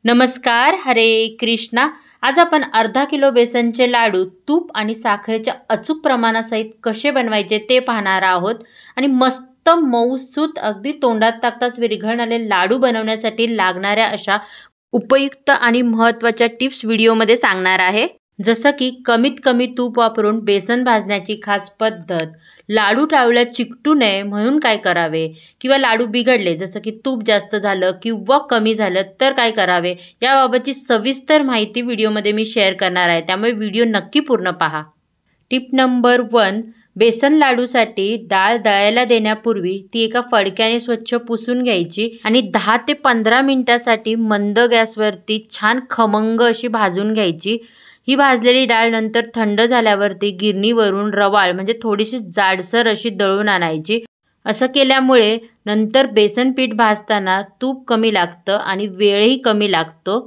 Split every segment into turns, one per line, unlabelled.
नमस्कार, हरे कृष्णा. आज आपण अर्धा किलो बेसनचे लाडू तूप आणि साखरेच्या अचूक प्रमाणासहित कसे बनवायचे ते पाहणार आहोत. आणि मस्त मऊसूत अगदी तोंडात टाकताच विरघळणारे लाडू बनवण्यासाठी लागणाऱ्या अशा उपयुक्त आणि महत्त्वाच्या टिप्स व्हिडिओमध्ये सांगणार आहे. जसं की कमीत कमी तूप वापरून बेसन भाजण्याची खास पद्धत, लाडू टाळूला चिकटू नये म्हणून काय करावे, किंवा लाडू बिघडले जसं की तूप जास्त झालं किंवा कमी झालं तर काय करावे, याबाबतची सविस्तर माहिती व्हिडिओमध्ये मी शेअर करणार आहे. त्यामुळे व्हिडिओ नक्की पूर्ण पहा. Tip number 1. बेसन लाडूसाठी डाळ दळायला देण्यापूर्वी ती एका फडक्याने स्वच्छ पुसून घ्यायची आणि 10 ते 15 मिनिटांसाठी मंद गॅसवरती छान खमंग अशी भाजून घ्यायची. ही भाजलेली डाळ नंतर थंड झाल्यावरती गिरणीवरून रवाळ म्हणजे थोडीशी जाडसर अशी दळून आणायची. असं केल्यामुळे नंतर बेसन पीठ भाजताना तूप कमी लागतं आणि वेळही कमी लागतो.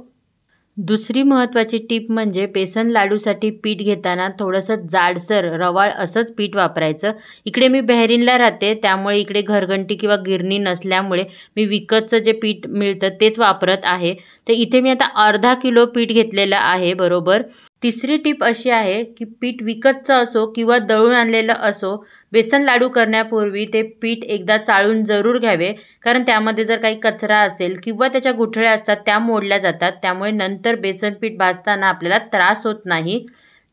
दुसरी महत्त्वाची टीप म्हणजे बेसन लाडूसाठी पीठ घेताना थोडंसं जाडसर रवाळ असंच पीठ वापरायचं. इकडे मी बहरीनला राहते, त्यामुळे इकडे घरघंटी किंवा गिरणी नसल्यामुळे मी विकतचं जे पीठ मिळतं तेच वापरत आहे. तर इथे मी आता अर्धा किलो पीठ घेतलेलं आहे बरोबर. तिसरी टीप अशी आहे की पीठ विकतचं असो किंवा दळून आणलेलं असो, बेसन लाडू करण्यापूर्वी ते पीठ एकदा चाळून जरूर घ्यावे, कारण त्यामध्ये जर काही कचरा असेल किंवा त्याच्या गुठळ्या असतात त्या मोडल्या जातात. त्यामुळे नंतर बेसन पीठ भाजताना आपल्याला त्रास होत नाही.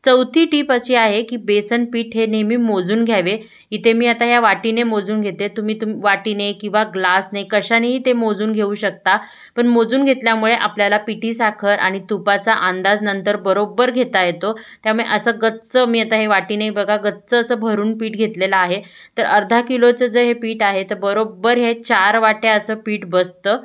चौथी टीप अशी आहे की बेसन पीठ हे नेहमी मोजून घ्यावे. इथे मी आता या वाटीने मोजून घेते. तुम्ही वाटीने किंवा ग्लासने कशानेही ते मोजून घेऊ शकता. पण मोजून घेतल्यामुळे आपल्याला पिठी साखर आणि तुपाचा अंदाज नंतर बरोबर घेता येतो. त्यामुळे असं गच्च मी आता हे वाटीने बघा गच्च असं भरून पीठ घेतलेलं आहे. तर अर्धा किलोचं जे हे पीठ आहे तर बरोबर हे 4 वाट्या असं पीठ बसतं.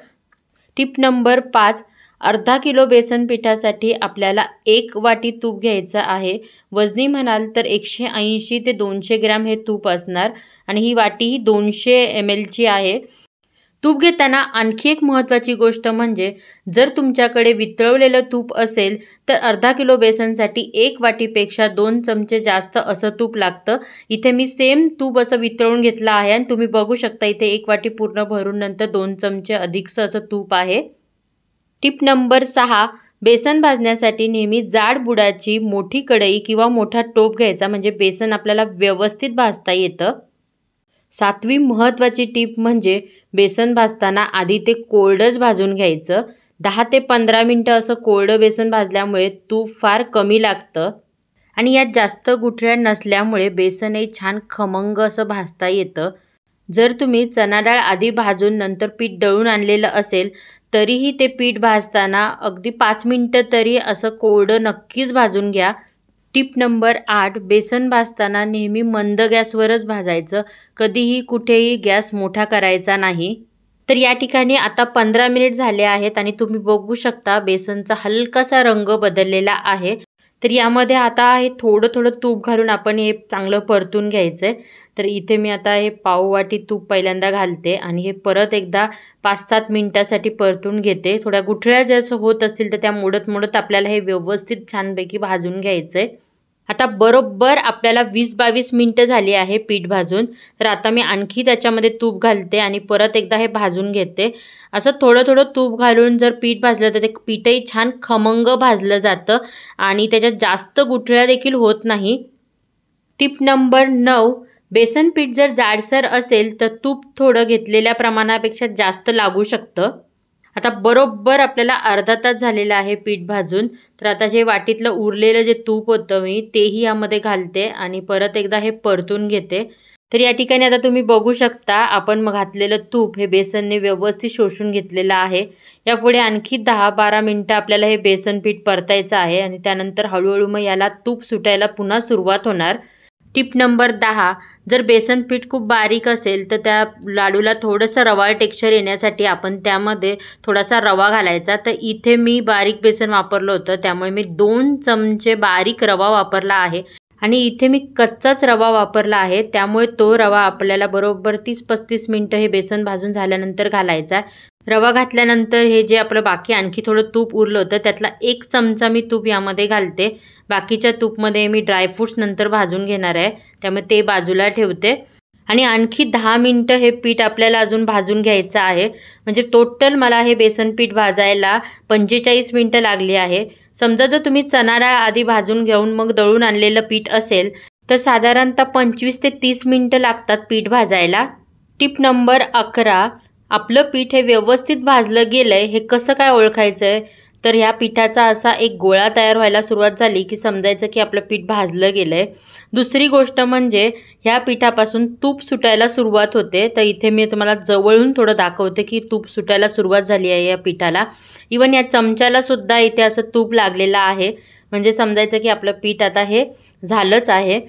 Tip number 5. अर्धा किलो बेसन पिठासाठी आपल्याला 1 वाटी तूप घ्यायचं आहे. वजनी म्हणाल तर 180 ते 200 ग्रॅम हे तूप असणार आणि ही वाटी ही 200 ml आहे. तूप घेताना आणखी एक महत्त्वाची गोष्ट म्हणजे जर तुमच्याकडे वितळवलेलं तूप असेल तर अर्धा किलो बेसनसाठी 1 वाटीपेक्षा 2 चमचे जास्त असं तूप लागतं. इथे मी सेम तूप असं वितळून घेतलं आहे आणि तुम्ही बघू शकता इथे 1 वाटी पूर्ण भरून नंतर 2 चमचे अधिकचं असं तूप आहे. Tip number 6. बेसन भाजण्यासाठी नेहमी जाड बुडाची मोठी कढई किंवा मोठा टोप घ्यायचा, म्हणजे बेसन आपल्याला व्यवस्थित भाजता येतं. 7वी महत्त्वाची टीप म्हणजे बेसन भाजताना आधी ते कोरडंच भाजून घ्यायचं. 10 ते 15 मिनटं असं कोरडं बेसन भाजल्यामुळे तूप फार कमी लागतं आणि यात जास्त गुठळ्या नसल्यामुळे बेसनही छान खमंग असं भाजता येतं. जर तुम्ही चणा डाळ आधी भाजून नंतर पीठ दळून आणलेलं असेल तरीही ते पीठ भाजताना अगदी 5 मिनटं तरी असं कोरडं नक्कीच भाजून घ्या. Tip number 8. बेसन भाजताना नेहमी मंद गॅसवरच भाजायचं. कधीही कुठेही गॅस मोठा करायचा नाही. तर या ठिकाणी आता 15 मिनिट झाले आहेत आणि तुम्ही बघू शकता बेसनचा हलकासा रंग बदललेला आहे. तर यामध्ये आता हे थोडं थोडं तूप घालून आपण हे चांगलं परतून घ्यायचं आहे. तर इथे मी आता हे पाव वाटी तूप पहिल्यांदा घालते आणि हे परत एकदा 5-7 मिनिटासाठी परतून घेते. थोड्या गुठळ्या जर होत असतील तर त्या मोडत मोडत आपल्याला हे व्यवस्थित छानपैकी भाजून घ्यायचं आहे. आता बरोबर आपल्याला 20-22 मिनटं झाली आहे पीठ भाजून. तर आता मी आणखी त्याच्यामध्ये तूप घालते आणि परत एकदा हे भाजून घेते. असं थोडं थोडं तूप घालून जर पीठ भाजलं तर ते पीठही छान खमंग भाजलं जातं आणि त्याच्यात जास्त गुठळ्या देखील होत नाही. Tip number 9. बेसन पीठ जर जाडसर असेल तर तूप थोडं घेतलेल्या प्रमाणापेक्षा जास्त लागू शकतं. आता बरोबर आपल्याला अर्धा तास झालेला आहे पीठ भाजून. तर आता जे वाटीतलं उरलेलं जे तूप होतं मी तेही यामध्ये घालते आणि परत एकदा हे परतून घेते. तर या ठिकाणी आता तुम्ही बघू शकता आपण मग घातलेलं तूप हे बेसनने व्यवस्थित शोषून घेतलेलं आहे. यापुढे आणखी 10-12 मिनटं आपल्याला हे बेसन पीठ परतायचं आहे आणि त्यानंतर हळूहळू मग याला तूप सुटायला पुन्हा सुरुवात होणार. Tip number 10. जर बेसन पीठ खूप बारीक असेल तर त्या लाडूला थोडंसं रवाळ टेक्स्चर येण्यासाठी आपण त्यामध्ये थोडासा रवा घालायचा. तर इथे मी बारीक बेसन वापरलं होतं त्यामुळे मी 2 चमचे बारीक रवा वापरला आहे आणि इथे मी कच्चाच रवा वापरला आहे. त्यामुळे तो रवा आपल्याला बरोबर 30-35 मिनटं हे बेसन भाजून झाल्यानंतर घालायचा. रवा घातल्यानंतर हे जे आपलं बाकी आणखी थोडं तूप उरलं होतं त्यातला 1 चमचा मी तूप यामध्ये घालते. बाकीच्या तूपमध्ये मी ड्रायफ्रूट्स नंतर भाजून घेणार आहे त्यामुळे ते बाजूला ठेवते. आणि आणखी 10 मिनिटं हे पीठ आपल्याला अजून भाजून घ्यायचं आहे. म्हणजे टोटल मला हे बेसन पीठ भाजायला 45 मिनिटं लागली आहे. समजा जर तुम्ही चणा डाळ आधी भाजून घेऊन मग दळून आणलेलं पीठ असेल तर साधारणतः 25 ते 30 मिनिटं लागतात पीठ भाजायला. टिप नंबर 11, आपलं पीठ हे व्यवस्थित भाजलं गेलंय हे कसं काय ओळखायचंय? तर ह्या पिठाचा असा एक गोळा तयार व्हायला सुरुवात झाली की समजायचं की आपलं पीठ भाजलं गेलंय. दुसरी गोष्ट म्हणजे ह्या पिठापासून तूप सुटायला सुरुवात होते. तर इथे मी तुम्हाला जवळून थोडं दाखवते की तूप सुटायला सुरुवात झाली आहे या पिठाला. इवन या चमच्याला सुद्धा इथे असं तूप लागलेलं आहे. म्हणजे समजायचं की आपलं पीठ आता हे झालंच आहे.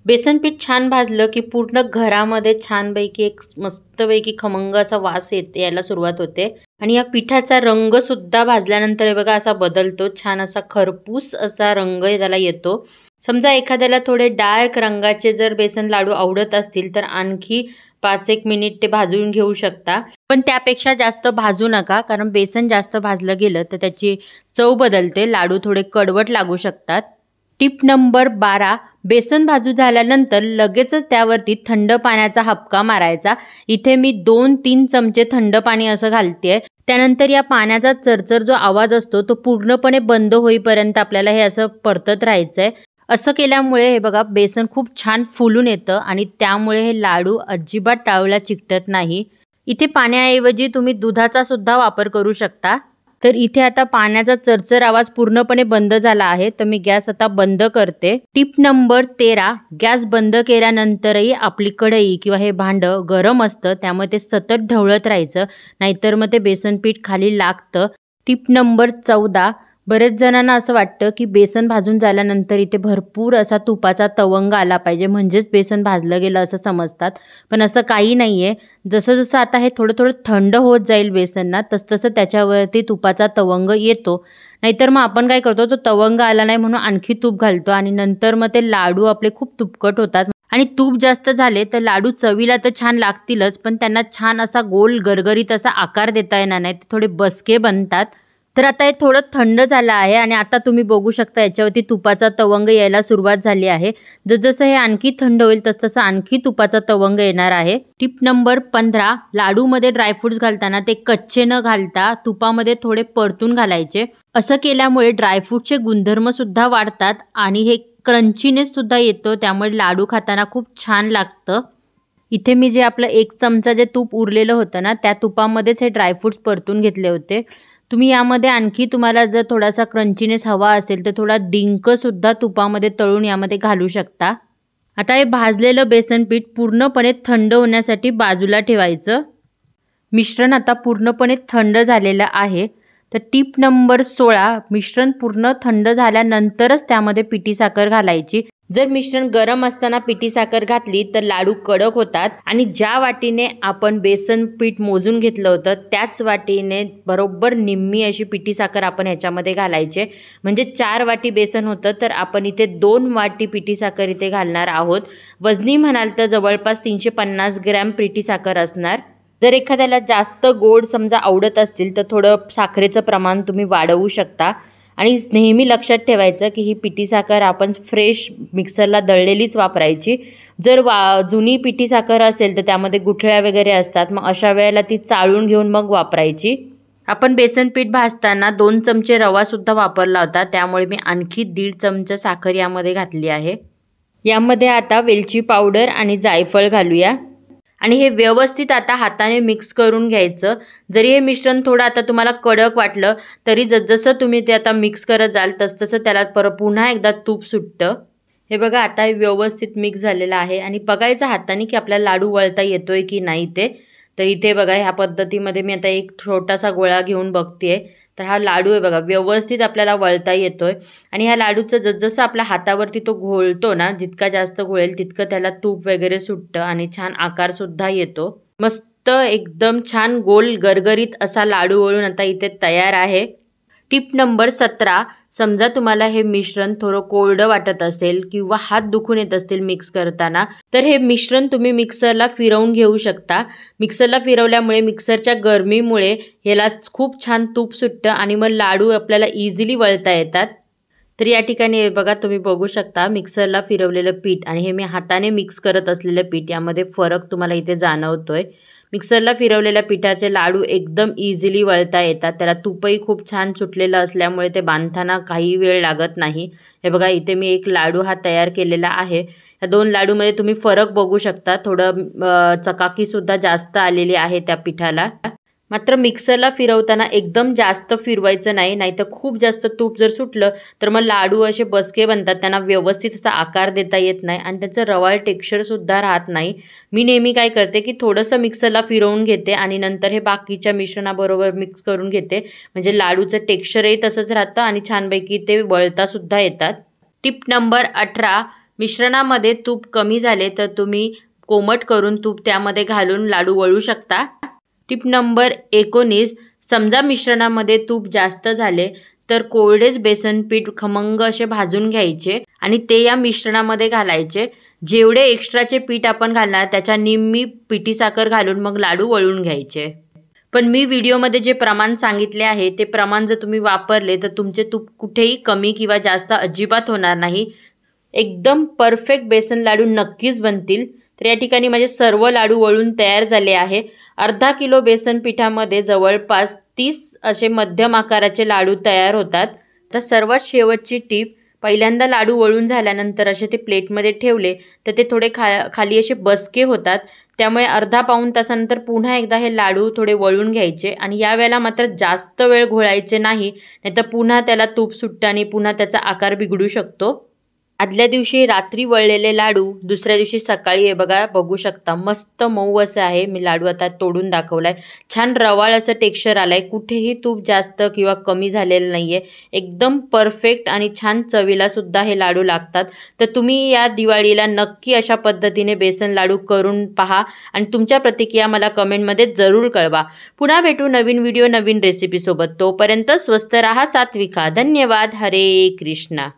बेसन पीठ छान भाजलं की पूर्ण घरामध्ये छानपैकी एक मस्तपैकी खमंग असा वास यायला सुरुवात होते. आणि या पिठाचा रंगसुद्धा भाजल्यानंतर हे बघा असा बदलतो. छान असा खरपूस असा रंग त्याला येतो. समजा एखाद्याला थोडे डार्क रंगाचे जर बेसन लाडू आवडत असतील तर आणखी 5-1 मिनिट ते भाजून घेऊ शकता. पण त्यापेक्षा जास्त भाजू नका, कारण बेसन जास्त भाजलं गेलं तर त्याची चव बदलते. लाडू थोडे कडवट लागू शकतात. टिप नंबर 12, बेसन भाजू झाल्यानंतर लगेचच त्यावरती थंड पाण्याचा हबका मारायचा. इथे मी 2-3 चमचे थंड पाणी असं घालतेय. त्यानंतर या पाण्याचा चरचर जो आवाज असतो तो पूर्णपणे बंद होईपर्यंत आपल्याला हे असं परतत राहायचंय. असं केल्यामुळे हे बघा बेसन खूप छान फुलून येतं आणि त्यामुळे हे लाडू अजिबात टाळूला चिकटत नाही. इथे पाण्याऐवजी तुम्ही दुधाचा सुद्धा वापर करू शकता. तर इथे आता पाण्याचा चरचर आवाज पूर्णपणे बंद झाला आहे. तर मी गॅस आता बंद करते. टिप नंबर 13, गॅस बंद केल्यानंतरही आपली कढई किंवा हे भांडं गरम असतं, त्यामुळे ते सतत ढवळत राहायचं, नाहीतर मग ते बेसन पीठ खाली लागतं. टिप नंबर 14, बरेच जणांना असं वाटतं की बेसन भाजून झाल्यानंतर इथे भरपूर असा तुपाचा तवंग आला पाहिजे म्हणजेच बेसन भाजलं गेलं असं समजतात. पण असं काही नाही आहे. जसं जसं आता हे थोडं थोडं थंड होत जाईल बेसन ना, तसं त्याच्यावरती तुपाचा तवंग येतो. नाहीतर मग आपण काय करतो, तो तवंग आला नाही म्हणून आणखी तूप घालतो आणि नंतर मग ते लाडू आपले खूप तुपकट होतात. आणि तूप जास्त झाले तर लाडू चवीला तर छान लागतीलच, पण त्यांना छान असा गोल गरगरीत असा आकार देता येणार नाही, ते थोडे बसके बनतात. तर आता हे थोडं थंड झालं आहे आणि आता तुम्ही बघू शकता याच्यावरती तुपाचा तवंग यायला सुरुवात झाली आहे. जसजसं हे आणखी थंड होईल तसतसं आणखी तुपाचा तवंग येणार आहे. टिप नंबर 15, लाडूमध्ये ड्रायफ्रुट्स घालताना ते कच्चे न घालता तुपामध्ये थोडे परतून घालायचे. असं केल्यामुळे ड्रायफ्रूटचे गुणधर्म सुद्धा वाढतात आणि हे क्रंचीनेस सुद्धा येतो, त्यामुळे लाडू खाताना खूप छान लागतं. इथे मी जे आपलं 1 चमचा जे तूप उरलेलं होतं ना, त्या तुपामध्येच हे ड्रायफ्रूट्स परतून घेतले होते. तुम्ही यामध्ये आणखी तुम्हाला जर थोडासा क्रंचीनेस हवा असेल तर थोडा डिंकसुद्धा तुपामध्ये तळून यामध्ये घालू शकता. आता हे भाजलेलं बेसन पीठ पूर्णपणे थंड होण्यासाठी बाजूला ठेवायचं. मिश्रण आता पूर्णपणे थंड झालेलं आहे. तर टिप नंबर 16, मिश्रण पूर्ण थंड झाल्यानंतरच त्यामध्ये पिठी साखर घालायची. जर मिश्रण गरम असताना पिठी साखर घातली तर लाडू कडक होतात आणि ज्या वाटीने आपण बेसन पीठ मोजून घेतलं होतं त्याच वाटीने बरोबर निम्मी अशी पिठी साखर आपण ह्याच्यामध्ये घालायचे. म्हणजे 4 वाटी बेसन होतं तर आपण इथे 2 वाटी पिठी साखर इथे घालणार आहोत. वजनी म्हणाल तर जवळपास 350 ग्रॅम पिठी साखर असणार. जर एखाद्याला जास्त गोड समजा आवडत असतील तर थोडं साखरेचं प्रमाण तुम्ही वाढवू शकता. आणि नेहमी लक्षात ठेवायचं की ही पिठी साखर आपण फ्रेश मिक्सरला दळलेलीच वापरायची. जर जुनी पिठी साखर असेल तर त्यामध्ये गुठळ्या वगैरे असतात, मग अशा वेळेला ती चाळून घेऊन मग वापरायची. आपण बेसन पीठ भाजताना 2 चमचे रवासुद्धा वापरला होता, त्यामुळे मी आणखी 1.5 चमचा साखर यामध्ये घातली आहे. यामध्ये आता वेलची पावडर आणि जायफळ घालूया आणि हे व्यवस्थित आता हाताने मिक्स करून घ्यायचं. जरी हे मिश्रण थोडं आता तुम्हाला कडक वाटलं तरी जसजसं तुम्ही ते आता मिक्स करत जाल तसतसं त्याला पुन्हा एकदा तूप सुटतं. हे बघा आता हे व्यवस्थित मिक्स झालेलं आहे आणि बघायचं हाताने की आपल्याला लाडू वळता येतोय की नाही ते. तर इथे बघा ह्या पद्धतीमध्ये मी आता एक छोटासा गोळा घेऊन बघतेय. तर हा लाडू आहे बघा व्यवस्थित आपल्याला वळता येतोय आणि ह्या लाडूचं जसजसं आपल्या हातावरती तो घोळतो ना, जितका जास्त घोळेल तितकं त्याला तूप वगैरे सुटतं आणि छान आकारसुद्धा येतो. मस्त एकदम छान गोल गरगरीत असा लाडू वळून आता इथे तयार आहे. टिप नंबर 17, समजा तुम्हाला हे मिश्रण थोडं कोरडं वाटत असेल किंवा हात दुखून येत असतील मिक्स करताना तर हे मिश्रण तुम्ही मिक्सरला फिरवून घेऊ शकता. मिक्सरला फिरवल्यामुळे मिक्सरच्या गरमीमुळे ह्याला खूप छान तूप सुटतं आणि मग लाडू आपल्याला इझिली वळता येतात. तर या ठिकाणी हे बघा तुम्ही बघू शकता मिक्सरला फिरवलेलं पीठ आणि हे मी हाताने मिक्स करत असलेलं पीठ यामध्ये फरक तुम्हाला इथे जाणवतोय. मिक्सरला फिरवलेल्या पिठाचे लाडू एकदम इझिली वळता येतात. त्याला तूपही खूप छान सुटलेलं असल्यामुळे ते बांधताना काही वेळ लागत नाही. हे बघा इथे मी एक लाडू हा तयार केलेला आहे. या 2 लाडूमध्ये तुम्ही फरक बघू शकता. थोडं चकाकीसुद्धा जास्त आलेली आहे त्या पिठाला. मात्र मिक्सरला फिरवताना एकदम जास्त फिरवायचं नाही, नाहीतर खूप जास्त तूप जर सुटलं तर मग लाडू असे बसके बनतात. त्यांना व्यवस्थित असा आकार देता येत नाही आणि त्याचं रवाळ टेक्स्चरसुद्धा राहत नाही. मी नेहमी काय करते की थोडंसं मिक्सरला फिरवून घेते आणि नंतर हे बाकीच्या मिश्रणाबरोबर मिक्स करून घेते. म्हणजे लाडूचं टेक्स्चरही तसंच राहतं आणि छानपैकी ते वळतासुद्धा येतात. टिप नंबर 18, मिश्रणामध्ये तूप कमी झाले तर तुम्ही कोमट करून तूप त्यामध्ये घालून लाडू वळू शकता. टिप नंबर 19, समजा मिश्रणामध्ये तूप जास्त झाले तर कोरडेच बेसन पीठ खमंग असे भाजून घ्यायचे आणि ते या मिश्रणामध्ये घालायचे. जेवढे एक्स्ट्राचे पीठ आपण घालणार त्याच्या निम्मी पिठी साखर घालून मग लाडू वळून घ्यायचे. पण मी व्हिडिओमध्ये जे प्रमाण सांगितले आहे ते प्रमाण जर तुम्ही वापरले तर तुमचे तूप कुठेही कमी किंवा जास्त अजिबात होणार नाही. एकदम परफेक्ट बेसन लाडू नक्कीच बनतील. तर या ठिकाणी माझे सर्व लाडू वळून तयार झाले आहे. अर्धा किलो बेसन पिठामध्ये जवळपास 30 असे मध्यम आकाराचे लाडू तयार होतात. तर सर्वात शेवटची टीप, पहिल्यांदा लाडू वळून झाल्यानंतर असे ते प्लेटमध्ये ठेवले तर ते थोडे खाली असे बसके होतात. त्यामुळे अर्धा पाऊण तासानंतर पुन्हा एकदा हे लाडू थोडे वळून घ्यायचे आणि या वेळेला मात्र जास्त वेळ घोळायचे नाही, नाहीतर पुन्हा त्याला तूप सुटतं आणि पुन्हा त्याचा आकार बिघडू शकतो. आदल्या दिवशी रात्री वळलेले लाडू दुसऱ्या दिवशी सकाळी हे बघा बघू शकता मस्त मऊ असं आहे. मी लाडू आता तोडून दाखवलाय. छान रवाळ असं टेक्स्चर आलंय. कुठेही तूप जास्त किंवा कमी झालेलं नाहीये. एकदम परफेक्ट आणि छान चवीला सुद्धा हे लाडू लागतात. तर तुम्ही या दिवाळीला नक्की अशा पद्धतीने बेसन लाडू करून पहा आणि तुमच्या प्रतिक्रिया मला कमेंटमध्ये जरूर कळवा. पुन्हा भेटू नवीन व्हिडिओ नवीन रेसिपी सोबत. तोपर्यंत स्वस्त राहा, सात्विक खा. धन्यवाद. हरे कृष्णा.